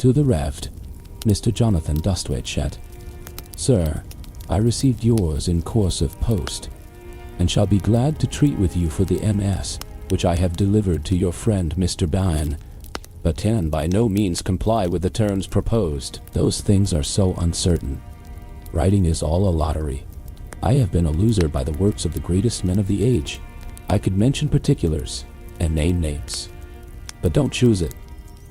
To the Revd, Mr. Jonathan DUSTWICH at, Sir, I received yours in course of post, and shall be glad to treat with you for the MS, which I have delivered to your friend Mr. Bryan, but can by no means comply with the terms proposed. Those things are so uncertain. Writing is all a lottery. I have been a loser by the works of the greatest men of the age. I could mention particulars and name names, but don't choose it.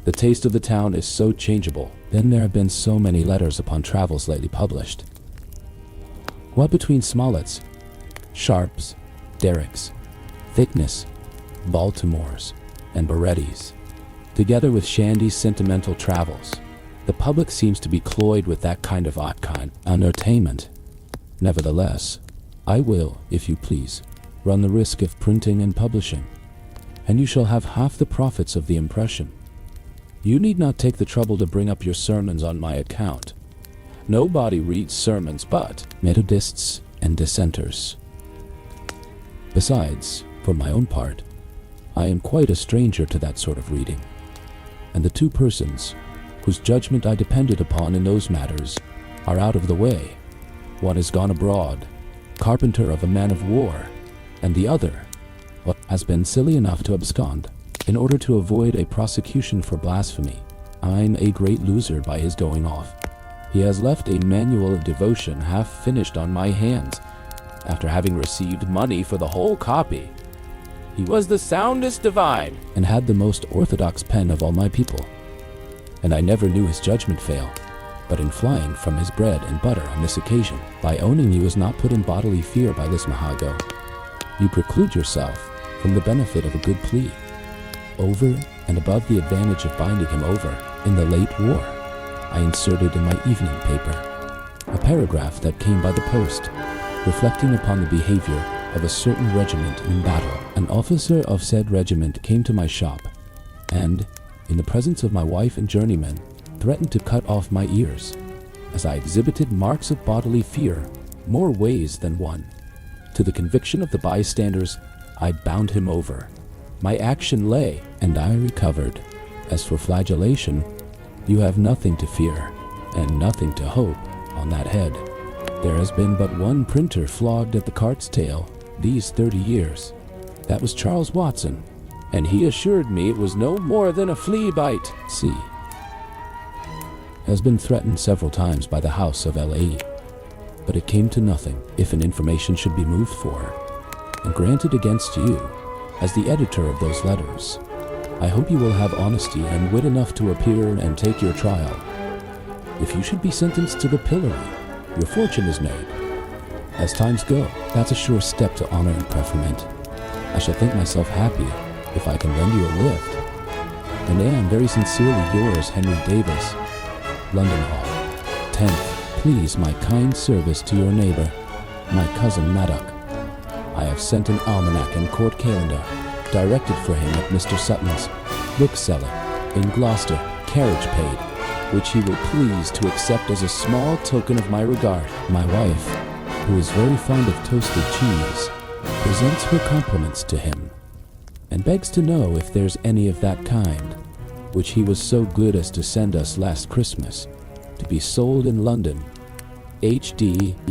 The taste of the town is so changeable. Then there have been so many letters upon travels lately published. What between Smollett's, Sharp's, Derrick's, Thickness, Baltimore's, and Beretti's, together with Shandy's sentimental travels, the public seems to be cloyed with that kind of entertainment. Nevertheless, I will, if you please, run the risk of printing and publishing, and you shall have half the profits of the impression. You need not take the trouble to bring up your sermons on my account. Nobody reads sermons but Methodists and Dissenters. Besides, for my own part, I am quite a stranger to that sort of reading, and the two persons whose judgment I depended upon in those matters are out of the way. One is gone abroad, carpenter of a man of war, and the other has been silly enough to abscond in order to avoid a prosecution for blasphemy. I'm a great loser by his going off. He has left a manual of devotion half finished on my hands, after having received money for the whole copy. He was the soundest divine, and had the most orthodox pen of all my people, and I never knew his judgment fail, but in flying from his bread and butter on this occasion, by owning he was not put in bodily fear by Lismahago, you preclude yourself from the benefit of a good plea, over and above the advantage of binding him over. In the late war, I inserted in my evening paper a paragraph that came by the post, reflecting upon the behavior of a certain regiment in battle. An officer of said regiment came to my shop, and, in the presence of my wife and journeymen, threatened to cut off my ears, as I exhibited marks of bodily fear more ways than one. To the conviction of the bystanders, I bound him over. My action lay, and I recovered. As for flagellation, you have nothing to fear, and nothing to hope on that head. There has been but one printer flogged at the cart's tail these 30 years. That was Charles Watson, and he assured me it was no more than a flea bite. C. has been threatened several times by the House of L.A., but it came to nothing. If an information should be moved for, and granted against you, as the editor of those letters, I hope you will have honesty and wit enough to appear and take your trial. If you should be sentenced to the pillory, your fortune is made. As times go, that's a sure step to honor and preferment. I shall think myself happy if I can lend you a lift. And am very sincerely yours, Henry Davis, London Hall. 10th. Please my kind service to your neighbor, my cousin Maddock. I have sent an almanac and court calendar, directed for him at Mr. Sutton's, bookseller, in Gloucester, carriage paid, which he will please to accept as a small token of my regard. My wife, who is very fond of toasted cheese, presents her compliments to him, and begs to know if there's any of that kind, which he was so good as to send us last Christmas, to be sold in London. H.D.